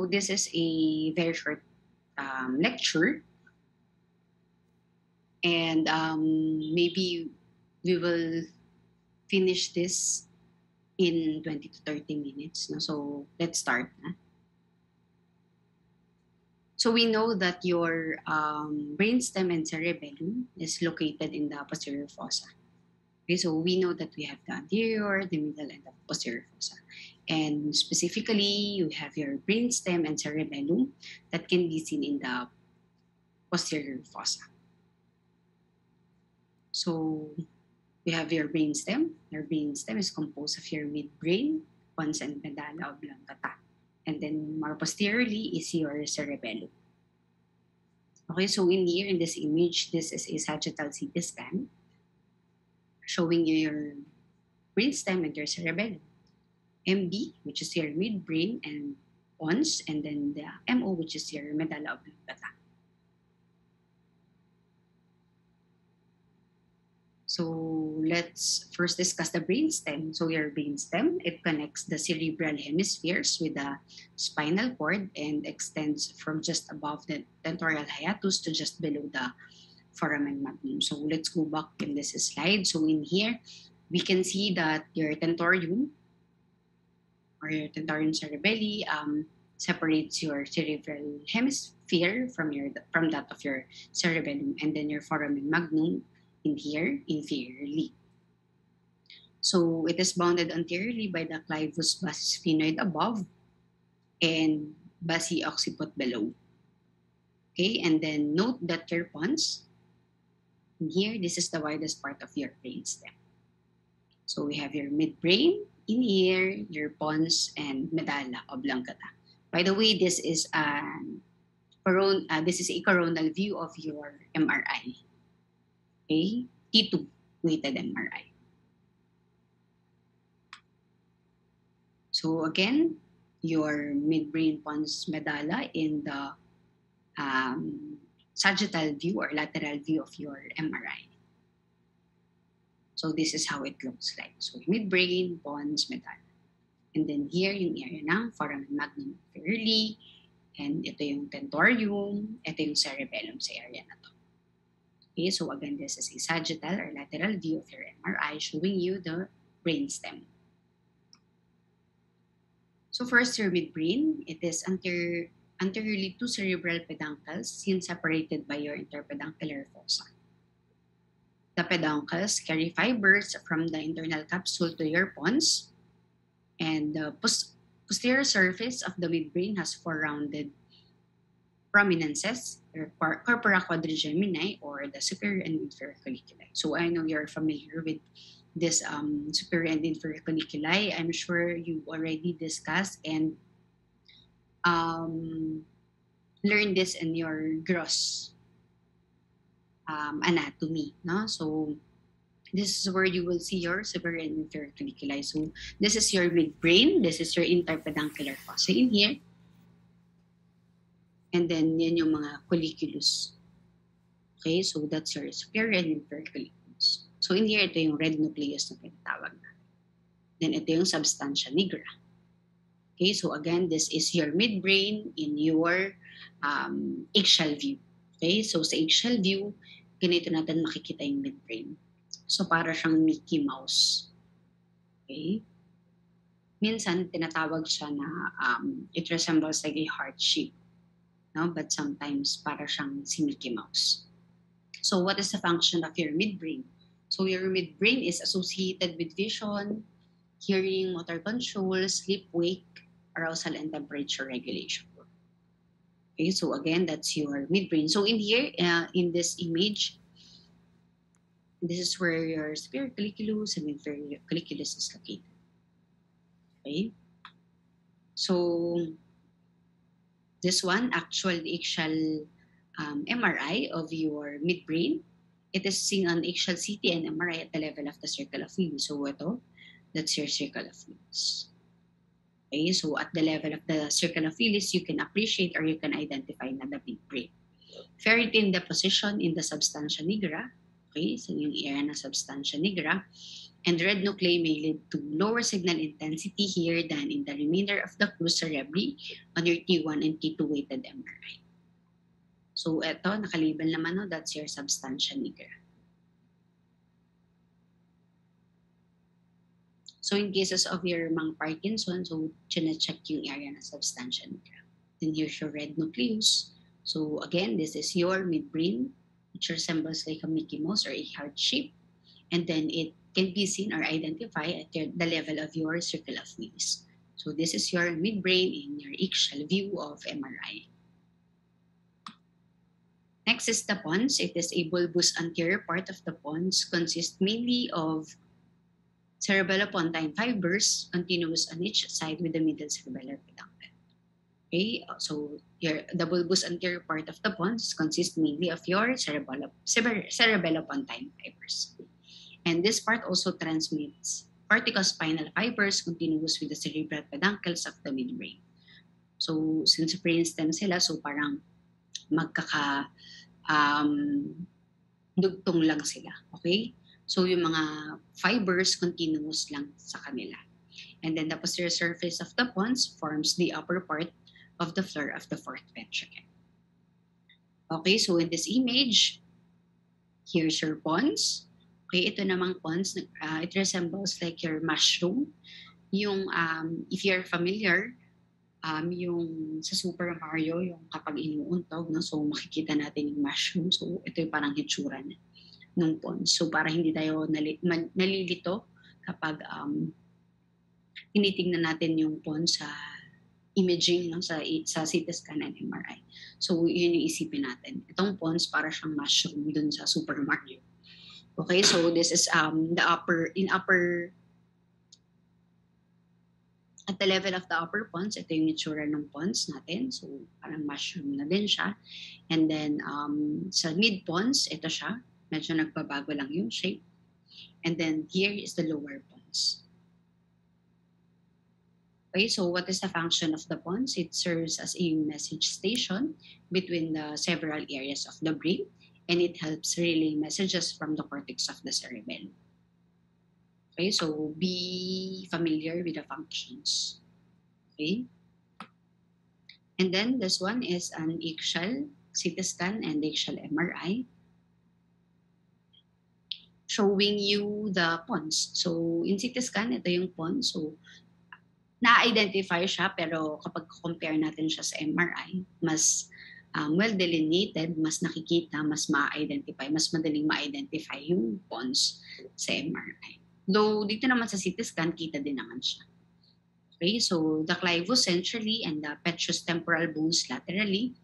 this is a very short lecture, and maybe we will finish this in 20 to 30 minutes. No? So let's start. So we know that your brainstem and cerebellum is located in the posterior fossa. Okay, so we know that we have the anterior, the middle, and the posterior fossa. And specifically, you have your brainstem and cerebellum that can be seen in the posterior fossa. So we have your brainstem. Your brainstem is composed of your midbrain, pons, and medulla oblongata. And then more posteriorly is your cerebellum. Okay, so in here, in this image, this is a sagittal CT scan showing you your brainstem and your cerebellum. MB, which is your midbrain and pons, and then the MO, which is your medulla oblongata. So let's first discuss the brainstem. So your brainstem, it connects the cerebral hemispheres with the spinal cord and extends from just above the tentorial hiatus to just below the foramen magnum. So let's go back in this slide. So in here, we can see that your tentorium or your tentorium cerebelli separates your cerebral hemisphere from that of your cerebellum, and then your foramen magnum in here inferiorly. So it is bounded anteriorly by the clivus basis sphenoid above and basi occiput below. Okay, and then note that your pons in here, this is the widest part of your brainstem. So we have your midbrain in here, your pons, and medulla oblongata. By the way, this is a coronal view of your MRI. Okay, T2 weighted MRI. So again, your midbrain, pons, medulla in the sagittal view or lateral view of your MRI. So this is how it looks like. So midbrain, pons, medulla. And then here yung area ng foramen magnum inferiorly, and ito yung tentorium, ito yung cerebellum sa area na to. Okay, so again, this is a sagittal or lateral view of your MRI showing you the brainstem. So first, your midbrain, it is anteriorly to cerebral peduncles seen separated by your interpeduncular fossa. The peduncles carry fibers from the internal capsule to your pons, and the posterior surface of the midbrain has four rounded prominences, or corpora quadrigemini, or the superior and inferior colliculi. So I know you're familiar with this superior and inferior colliculi. I'm sure you already discussed and learned this in your gross anatomy. No? So this is where you will see your superior and inferior colliculi. So this is your midbrain, this is your interpeduncular fossa in here. And then yan yung mga colliculus. Okay, so that's your superior and inferior colliculus. So in here, ito yung red nucleus na pinatawag natin. Then ito yung substantia nigra. Okay, so again, this is your midbrain in your axial view. Okay, so sa axial view, ganito natin makikita yung midbrain. So para siyang Mickey Mouse. Okay? Minsan, tinatawag siya na it resembles like a heart shape. No? But sometimes, para siyang si Mickey Mouse. So what is the function of your midbrain? So your midbrain is associated with vision, hearing, motor control, sleep, wake, arousal, and temperature regulation. Okay, so again, that's your midbrain. So in here, in this image, this is where your superior colliculus and inferior colliculus is located. Okay, so this one, actual axial MRI of your midbrain, it is seen on axial CT and MRI at the level of the circle of Lewis. So ito, that's your circle of Lewis. Okay, so at the level of the circle of Lewis, you can appreciate or you can identify na the midbrain. Ferritin deposition in the substantia nigra. Okay, so yung area ng substantia nigra. And red nuclei may lead to lower signal intensity here than in the remainder of the clues cerebri on your T1 and T2 weighted MRI. So ito, nakalabel naman, no, that's your substantia nigra. So in cases of your mga Parkinson, so chine-check yung area ng substantia nigra. Then here's your red nucleus. So again, this is your midbrain, which resembles like a Mickey Mouse or a heart shape. And then it can be seen or identified at the level of your circle of Willis. So this is your midbrain in your axial view of MRI. Next is the pons. It is a bulbous anterior part of the pons, consists mainly of cerebellopontine fibers continuous on each side with the middle cerebellar peduncle. Okay, so the bulbous anterior part of the pons consists mainly of your cerebellopontine fibers. And this part also transmits corticospinal fibers continuous with the cerebral peduncles of the midbrain. So, since brainstem sila, so parang dugtong lang sila. Okay? So, yung mga fibers continuous lang sa kanila. And then the posterior surface of the pons forms the upper part of the floor of the fourth ventricle. Okay, so in this image, here's your pons. Okay, ito namang pons, it resembles like your mushroom. Yung, if you're familiar, yung sa Super Mario, yung kapag inuuntog, no? So makikita natin yung mushroom. So ito yung parang hitsura ng pons. So para hindi tayo nalilito kapag tinitingnan natin yung pons sa imaging, no? sa CT scan and MRI. So yun yung isipin natin. Itong pons para siyang mushroom dun sa Super Mario. Okay, so this is at the level of the upper pons, ito yung itsura ng pons natin. So parang mushroom na din siya. And then sa mid pons, ito siya. Medyo nagbabago lang yung shape. And then here is the lower pons. Okay, so what is the function of the pons? It serves as a message station between the several areas of the brain, and it helps relay messages from the cortex of the cerebellum. Okay, so be familiar with the functions. Okay. And then this one is an axial CT scan and axial MRI showing you the pons. So in CT scan, ito yung pons. So na-identify siya, pero kapag compare natin siya sa MRI, mas well delineated, mas nakikita, mas ma-identify, mas madaling ma-identify yung pons sa MRI. Though dito naman sa CT scan, kita din naman siya. Okay, so the clivus centrally and the petrous temporal bones laterally,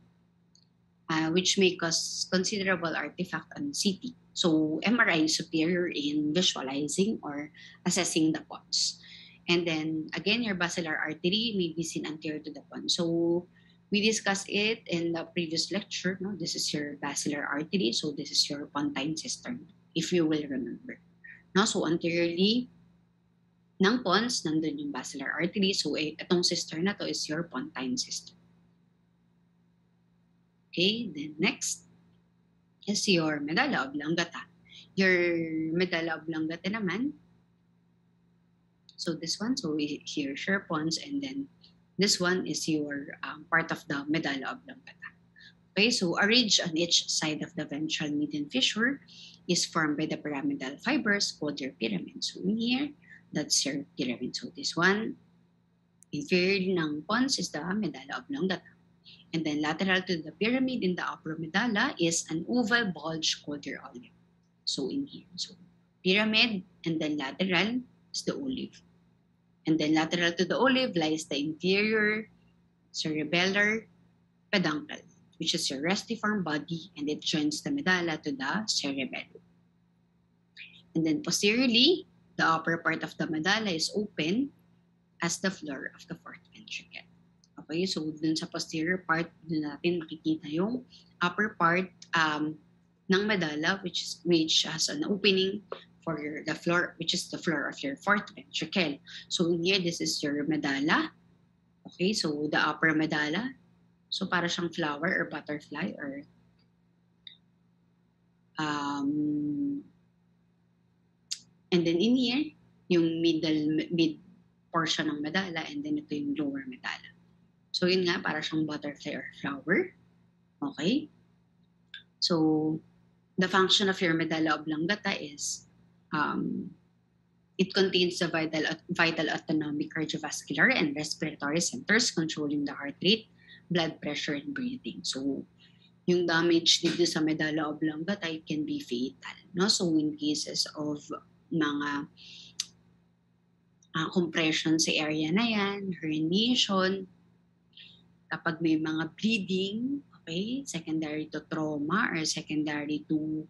which may cause considerable artifact on CT. So MRI is superior in visualizing or assessing the pons. And then again, your basilar artery may be seen anterior to the pons. So we discussed it in the previous lecture. No? This is your basilar artery. So this is your pontine cistern, if you will remember. No? So anteriorly ng pons, nandun yung basilar artery. So itong cistern na to is your pontine cistern. Okay, then next is your medulla oblongata. Your medulla oblongata naman, so this one, so here's your pons, and then this one is your part of the medulla oblongata. Okay, so a ridge on each side of the ventral median fissure is formed by the pyramidal fibers called your pyramid. So in here, that's your pyramid. So this one, inferior ng pons is the medulla oblongata. And then lateral to the pyramid in the upper medulla is an oval bulge called your olive. So in here, so pyramid, and then lateral is the olive. And then lateral to the olive lies the inferior cerebellar peduncle, which is your restiform body, and it joins the medulla to the cerebellum. And then posteriorly, the upper part of the medulla is open as the floor of the fourth ventricle. Okay, so dun sa posterior part, dun natin makikita yung upper part ng medulla, which has an opening for the floor, which is the floor of your fourth ventricle. So here, this is your medulla. Okay, so the upper medulla. So para siyang flower or butterfly or And then in here, yung mid portion ng medulla, and then ito yung lower medulla. So yun nga, para siyang butterfly or flower. Okay? So the function of your medulla oblongata is it contains the vital autonomic cardiovascular and respiratory centers controlling the heart rate, blood pressure, and breathing. So yung damage dito sa medulla oblongata, it can be fatal. No? So in cases of mga compression sa area na yan, herniation, kapag may mga bleeding, okay, secondary to trauma or secondary to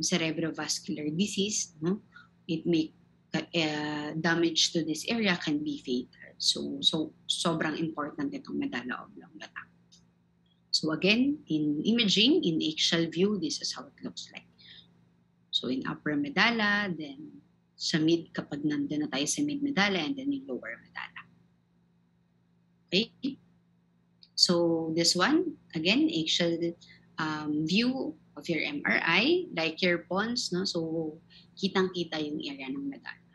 cerebrovascular disease, no? It may damage to this area can be fatal. So sobrang important itong medulla oblongata. So again, in imaging, in axial view, this is how it looks like. So in upper medulla, then sa mid, kapag nandun na tayo sa mid medulla, and then in lower medulla. Okay? So this one, again, axial view of your MRI, like your pons, no? So kitang-kita yung area ng medulla.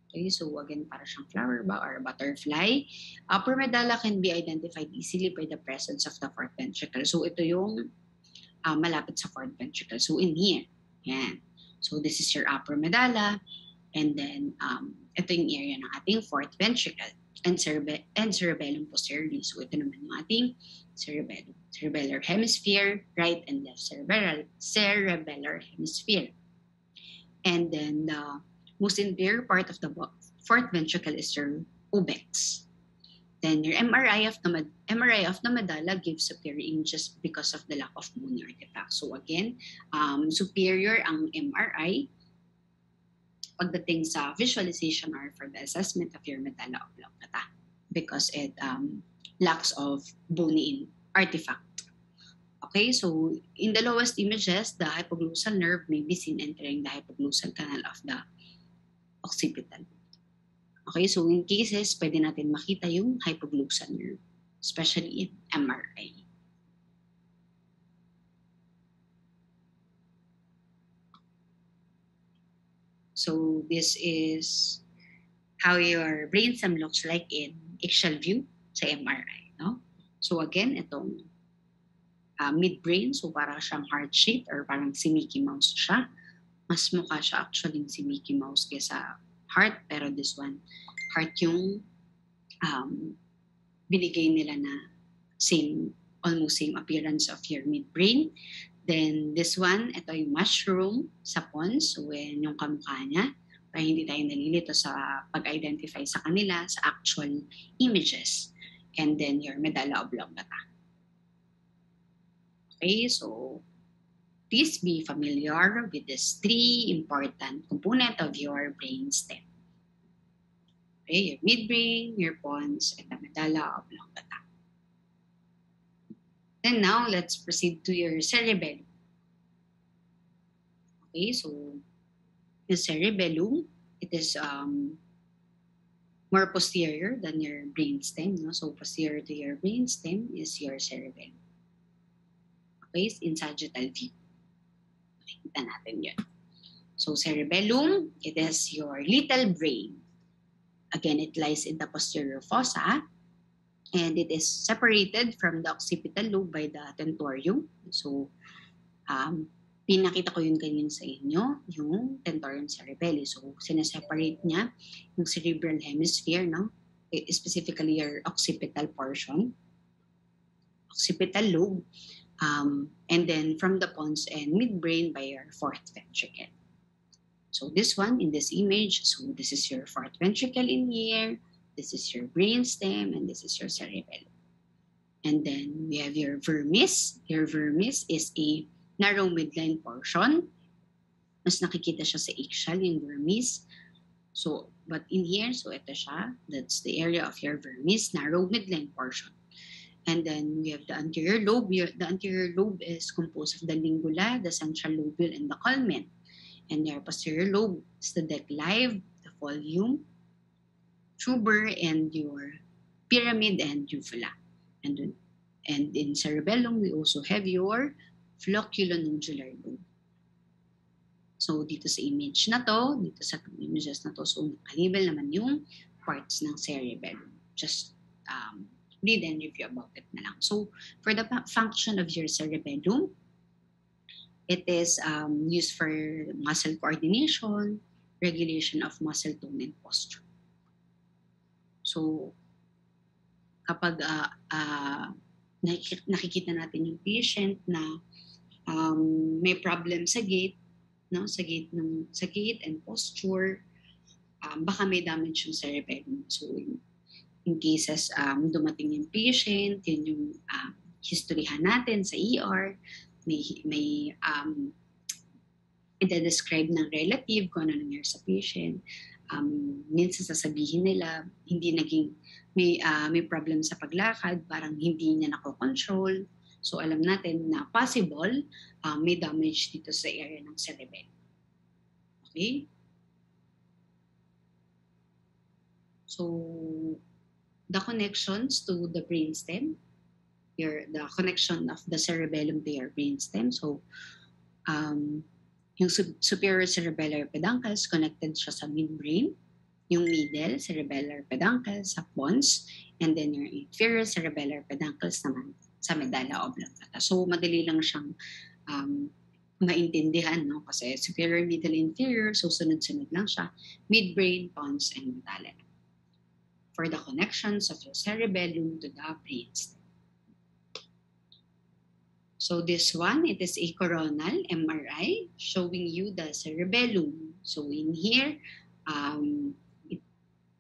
Okay, so again, para siyang flower ba or butterfly. Upper medulla can be identified easily by the presence of the fourth ventricle. So ito yung malapit sa fourth ventricle. So in here, yan. So this is your upper medulla, and then ito yung area ng ating fourth ventricle and cerebellum posteriorly. So ito naman yung ating cerebellum. Cerebellar hemisphere, right and left cerebellar hemisphere. And then the most inferior part of the fourth ventricle is your obex. Then your MRI of the medulla gives superior images because of the lack of bony artifact. So again, superior ang MRI pagdating sa visualization or for the assessment of your medulla oblongata because it lacks of bony artifact. Okay, so in the lowest images, the hypoglossal nerve may be seen entering the hypoglossal canal of the occipital. Okay, so in cases, pwede natin makita yung hypoglossal nerve, especially in MRI. So this is how your brainstem looks like in axial view sa MRI. No? So again, itong midbrain, so parang siyang heart-shaped or parang si Mickey Mouse siya. Mas mukha siya actually si Mickey Mouse kesa heart, pero this one, heart yung binigay nila na almost same appearance of your midbrain. Then this one, ito yung mushroom sa pons, so yung kamukha niya, para hindi tayo nalilito sa pag-identify sa kanila sa actual images. And then your medulla oblongata. Okay, so please be familiar with these three important components of your brainstem. Okay, your midbrain, your pons, and the medulla oblongata. And now let's proceed to your cerebellum. Okay, so the cerebellum, it is more posterior than your brainstem. No? So posterior to your brainstem is your cerebellum. Okay, in sagittal view. Nakikita natin yun. So cerebellum, it is your little brain. Again, it lies in the posterior fossa, and it is separated from the occipital lobe by the tentorium. So, pinakita ko yun kanina sa inyo, yung tentorium cerebelli. So, sineseparate niya yung cerebral hemisphere, no? Specifically your occipital portion, occipital lobe, and then from the pons and midbrain by your fourth ventricle. So this one in this image, so this is your fourth ventricle in here, this is your brainstem, and this is your cerebellum. And then we have your vermis. Your vermis is a narrow midline portion. Mas nakikita siya sa axial, yung vermis. So, but in here, so ito siya, that's the area of your vermis, narrow midline portion. And then we have the anterior lobe. The anterior lobe is composed of the lingula, the central lobule, and the culmen. And your posterior lobe is the declive, the folium, tuber, and your pyramid and uvula. And in cerebellum, we also have your flocculonodular lobe. So, dito sa image na to, dito sa images na to, so nakalabel naman yung parts ng cerebellum. Just read and review about it na lang. So, for the function of your cerebellum, it is used for muscle coordination, regulation of muscle tone and posture. So, kapag nakikita natin yung patient na may problem sa gait, no, sa gait and posture, baka may damage yung cerebellum. So in cases dumating yung patient, yun yung historyhan natin sa ER, may ida-describe ng relative kung ano nangyari sa patient. Minsan sasabihin nila hindi naging may problem sa paglakad, parang hindi niya nako-control. So alam natin na possible may damage dito sa area ng cerebellum. Okay? So the connections to the brainstem, the connection of the cerebellum to your brainstem. So yung superior cerebellar peduncles connected siya sa midbrain, yung middle cerebellar peduncles sa pons, and then your inferior cerebellar peduncles naman sa medulla oblongata. So madali lang siyang maintindihan, no? Kasi superior, middle, inferior, so sunod-sunod lang siya. Midbrain, pons, and medulla. For the connections of your cerebellum to the brainstem. So this one, it is a coronal MRI showing you the cerebellum. So in here,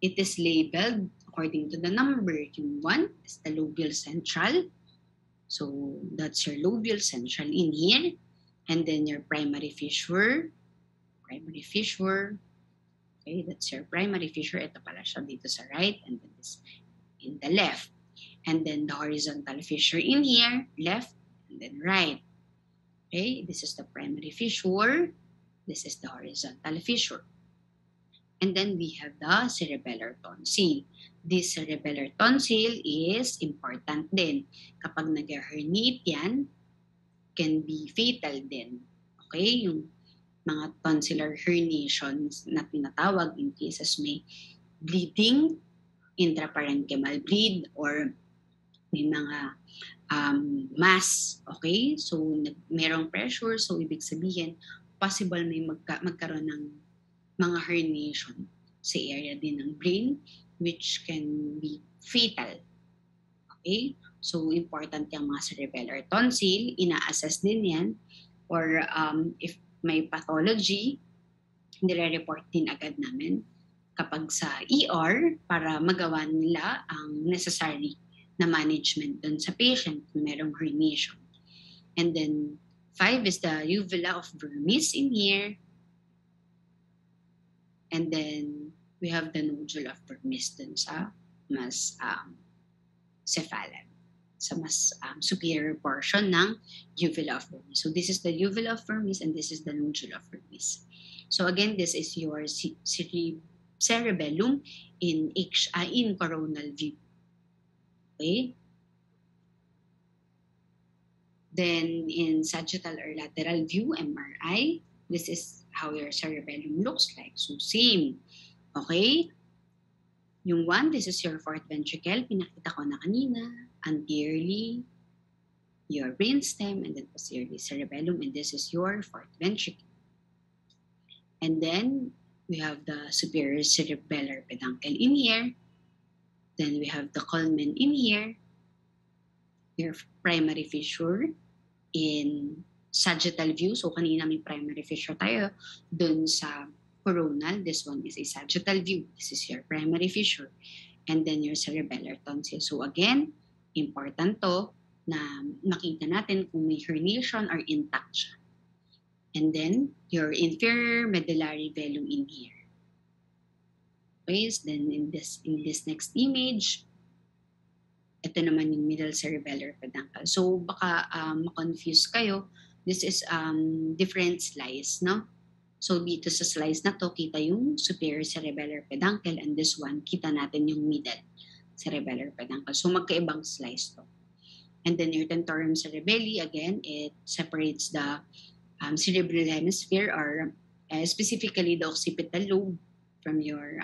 it is labeled according to the number. Yung 1 is the lobial central. So that's your lobial central in here. And then your primary fissure. Okay, that's your primary fissure. Ito pala siya dito sa right, and then this in the left. And then the horizontal fissure in here, left, and then right. Okay, this is the primary fissure. This is the horizontal fissure. And then we have the cerebellar tonsil. This cerebellar tonsil is important din. Kapag nag-herniate yan, can be fatal din. Okay, yung mga tonsillar herniations na tinatawag in cases may bleeding, intraparenchymal bleed, or may mga mass. Okay, so merong pressure, so ibig sabihin possible may magkaroon ng mga herniation sa area din ng brain which can be fatal. Okay? So important yung mga cerebellar tonsil, ina-assess din yan, or if may pathology, nire-report din agad namin kapag sa ER para magawa nila ang necessary na management dun sa patient kung merong herniation. And then 5 is the uvula of vermis in here. And then we have the nodule of vermis dun sa mas cephalon, sa mas superior portion ng uvula of vermis. So this is the uvula of vermis and this is the nodule of vermis. So again, this is your cerebellum in coronal view. Okay? Then in sagittal or lateral view, MRI, this is how your cerebellum looks like. So same. Okay? Yung 1, this is your fourth ventricle. Pinakita ko na kanina. Anteriorly, your brainstem, and then posteriorly cerebellum, and this is your fourth ventricle. And then we have the superior cerebellar peduncle in here. Then we have the culmen in here. Your primary fissure in sagittal view. So kanina may primary fissure tayo dun sa coronal. This one is a sagittal view. This is your primary fissure. And then your cerebellar tonsil. So again, important to na makita natin kung may herniation or intact siya. And then your inferior medullary velum in here. Okay, so then in this next image, ito naman yung middle cerebellar peduncle. So baka ma-confuse kayo. This is different slice, no? So dito sa slice na to, kita yung superior cerebellar peduncle, and this one, kita natin yung middle cerebellar peduncle. So magkaibang slice to. And then your tentorium cerebelli, again, it separates the cerebral hemisphere or specifically the occipital lobe from your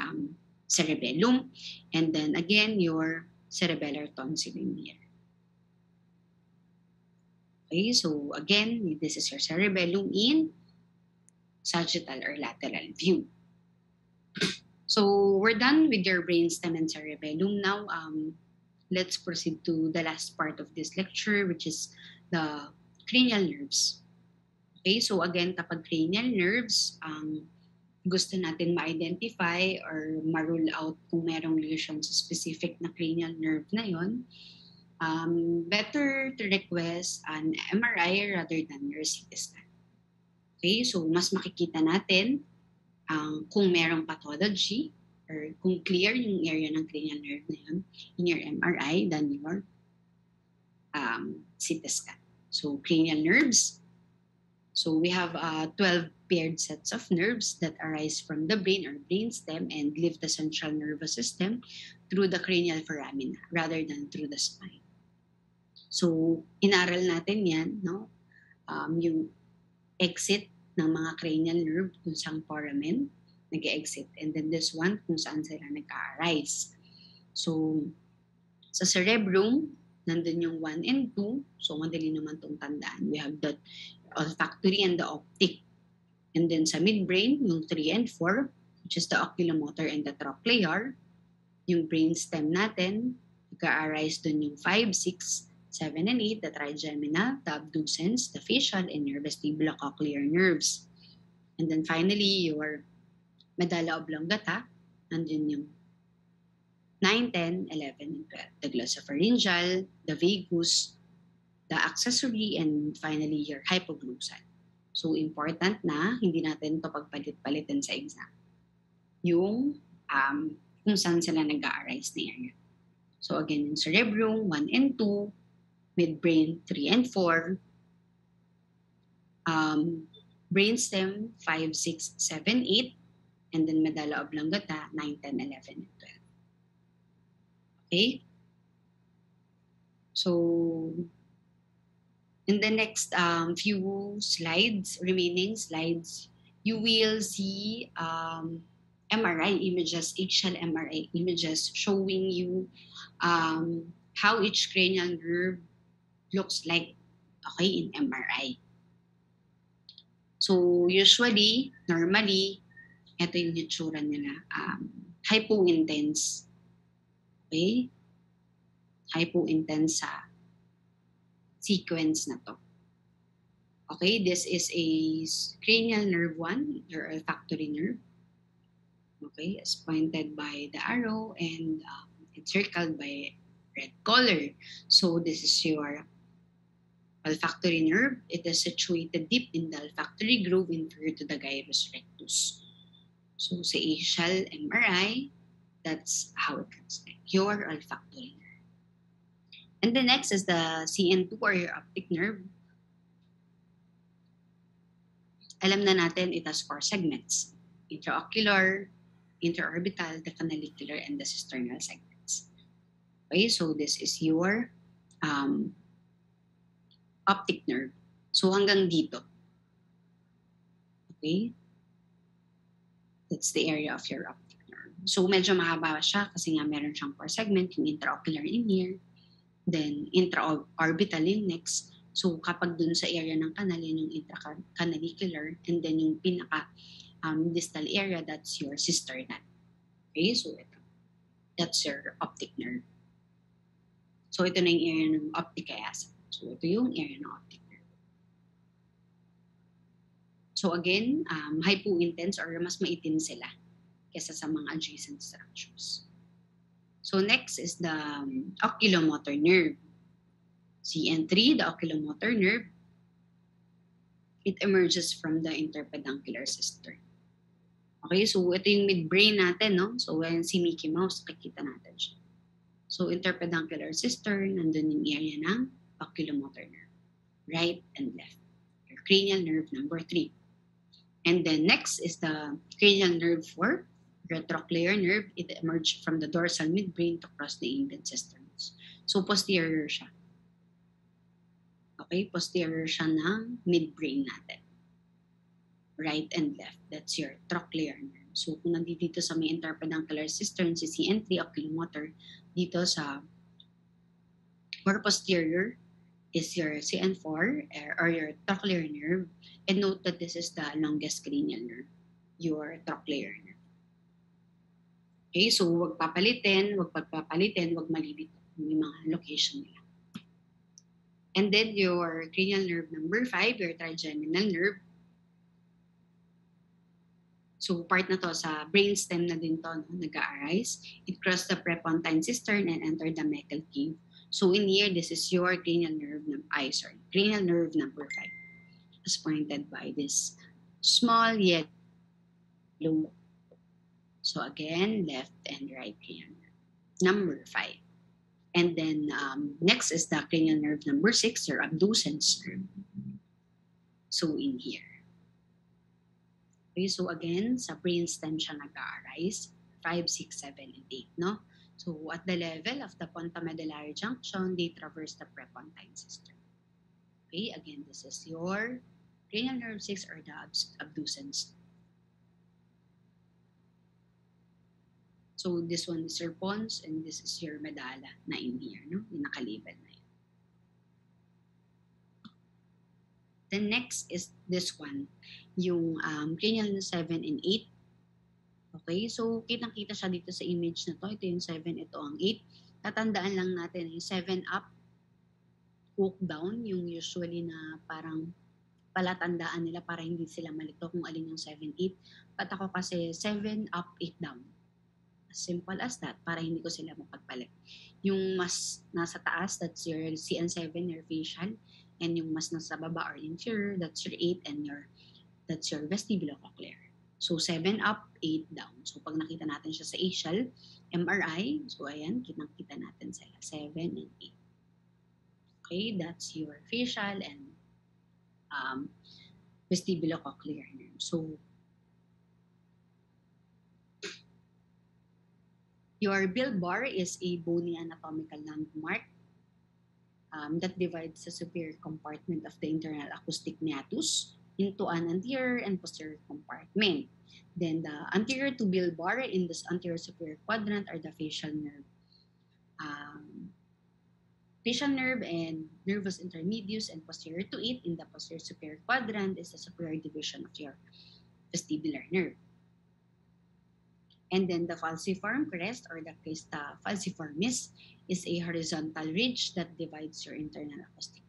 cerebellum, and then again your cerebellar tonsil in here. Okay, so again, this is your cerebellum in sagittal or lateral view. So we're done with your brainstem and cerebellum. Now, let's proceed to the last part of this lecture, which is the cranial nerves. Okay, so again, kapag cranial nerves, gusto natin ma-identify or ma-rule out kung merong lesion sa specific na cranial nerve na yon, better to request an MRI rather than your CT scan. Okay, so mas makikita natin kung merong pathology or kung clear yung area ng cranial nerve na yun in your MRI than your CT scan. So cranial nerves. So we have 12 paired sets of nerves that arise from the brain or brainstem and leave the central nervous system through the cranial foramina rather than through the spine. So inaral natin yan, no? Yung exit ng mga cranial nerve kung saan foramen nag-exit, and then this one kung saan sila nag-arise. So sa cerebrum, nandun yung 1 and 2. So madali naman itong tandaan. We have the olfactory and the optic. And then sa midbrain, yung 3 and 4, which is the oculomotor and the trochlear. Yung brainstem natin, nag-arise dun yung 5, 6, 7, and 8, the trigeminal, the abducens, the facial, and your vestibulocochlear nerves. And then finally, your medulla oblongata, nandun yung 9, 10, 11, and 12. The glossopharyngeal, the vagus, the accessory, and finally your hypoglossal. So important na hindi natin ito pagpalit-palitin sa exam. Yung kung saan sila nag-arise na area. So again, yung cerebrum, 1 and 2, midbrain, 3 and 4, brainstem, 5, 6, 7, 8, and then medulla oblongata, 9, 10, 11, and 12. Okay? So, in the next few slides, remaining slides, you will see MRI images, HL MRI images showing you how each cranial nerve looks like, okay, in MRI. So usually, normally, ito yung itsura nila, hypo-intense. Okay? Hypo-intense sa sequence na to. Okay, this is a cranial nerve 1, your olfactory nerve. Okay, as pointed by the arrow and it's circled by red color. So this is your olfactory nerve. It is situated deep in the olfactory groove inferior to the gyrus rectus. So sa HL MRI, that's how it looks like, your olfactory nerve. And the next is the CN2 or your optic nerve. Alam na natin it has 4 segments: intraocular, intraorbital, the canalicular, and the cisternal segments. Okay, so this is your optic nerve. So hanggang dito. Okay? That's the area of your optic nerve. So medyo mahaba siya kasi nga meron siyang 4 segment, yung intraocular in here, then intraorbital in next. So kapag dun sa area ng canal, yun yung intracanalicular, and then yung pinaka distal area, that's your cisternal. Okay, so ito. That's your optic nerve. So ito na yung area ng optic chiasm. So ito yung area ng optic nerve. So again, hypo-intense or mas maitim sila kesa sa mga adjacent structures. So next is the oculomotor nerve. CN3, the oculomotor nerve, it emerges from the interpeduncular cistern. Okay, so ito yung midbrain natin, no? So when si Mickey Mouse, nakikita natin siya. So interpeduncular cistern, nandun yung area ng oculomotor nerve, right and left. Your cranial nerve number 3. And then next is the cranial nerve 4, retrocochlear nerve. It emerged from the dorsal midbrain to cross the inguinal cisterns. So posterior siya. Okay, posterior siya ng midbrain natin. right and left. That's your trochlear nerve. So kung nandito sa may interpeduncular cistern, si CN3 oculomotor, dito sa core posterior is your CN4 or your trochlear nerve. And note that this is the longest cranial nerve, your trochlear nerve. Okay, so wag papalitin, wag pagpapalitin, wag malilito yung mga location nila. And then your cranial nerve number 5, your trigeminal nerve. So part na to sa brainstem na din to, no, nag-arise. It crossed the prepontine cistern and entered the Meckel cave. So in here, this is your cranial nerve cranial nerve number 5, as pointed by this small yellow. So again, left and right cranial nerve number 5. And then next is the cranial nerve number 6, or abducens nerve. So in here. Okay, so again, sa brainstem siya nag-arise, 5, 6, 7, and 8, no? So at the level of the pontomedullary junction, they traverse the prepontine cistern. Okay, again, this is your cranial nerve 6, or the abducens. So this one is your pons, and this is your medulla na in here, no? Yung nakalabel na yun. The next is this one, yung cranial 7 and 8. Okay, so kitang-kita siya dito sa image na to. Ito yung 7, ito ang 8. Tatandaan lang natin, yung 7 up, hook down, yung usually na parang palatandaan nila para hindi sila malito kung alin yung 7, 8. But ako kasi 7 up, 8 down. As simple as that, para hindi ko sila mapagpalit. Yung mas nasa taas, that's your CN7, your facial. And yung mas nasa baba or inferior, that's your 8, and that's your vestibulocochlear. So 7 up, 8 down. So pag nakita natin siya sa axial MRI, so ayan, kitang-kita natin sila, 7 and 8. Okay, that's your facial and vestibulocochlear nerve. So your bulbar is a bony anatomical landmark that divides the superior compartment of the internal acoustic meatus into an anterior and posterior compartment. Then the anterior to bulbar in this anterior superior quadrant are the facial nerve. Facial nerve and nervus intermedius, and posterior to it in the posterior superior quadrant is the superior division of your vestibular nerve. And then the falciform crest, or the crista falciformis, is a horizontal ridge that divides your internal acoustic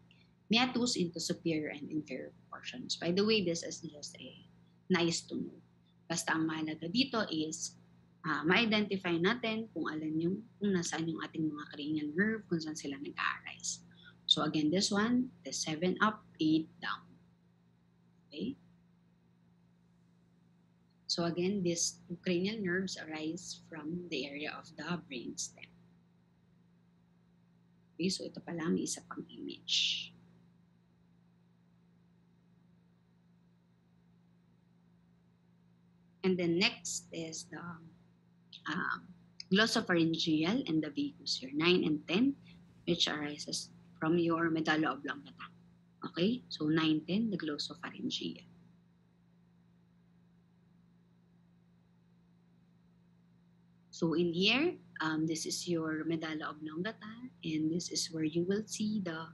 meatus into superior and inferior portions. By the way, this is just a nice to know. Basta ang mahalaga dito is ma-identify natin kung nasaan yung ating mga cranial nerve, kung saan sila nag-arise. So again, this one, the 7 up, 8 down. Okay? So again, these two cranial nerves arise from the area of the brainstem. Okay, so ito pala, may isa pang image. And then next is the glossopharyngeal and the vagus, your 9 and 10, which arises from your medulla oblongata. Okay, so 9, 10, the glossopharyngeal. So in here, this is your medulla oblongata, and this is where you will see the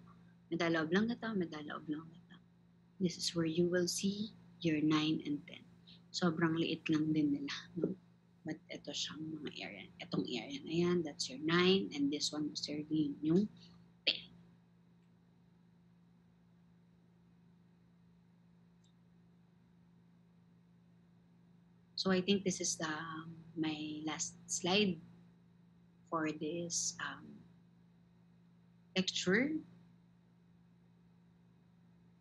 medulla oblongata, medulla oblongata. This is where you will see your 9 and 10. Sobrang liit lang din nila, no? But ito siyang mga area. Itong area na yan, that's your 9, and this one was yung 10. So I think this is my last slide for this lecture.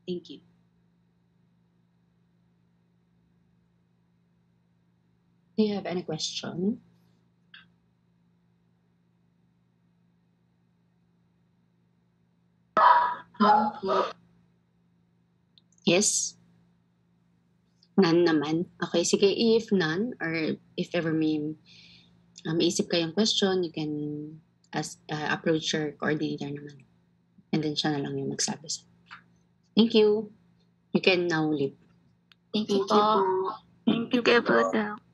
Thank you. Do you have any question? Yes? None naman. Okay, sige, if none, or if ever may maisip kayong question, you can approach your coordinator naman. And then siya na lang yung magsabi sa. Thank you. You can now leave. Thank you Thank you po. po. Thank you po, Doc.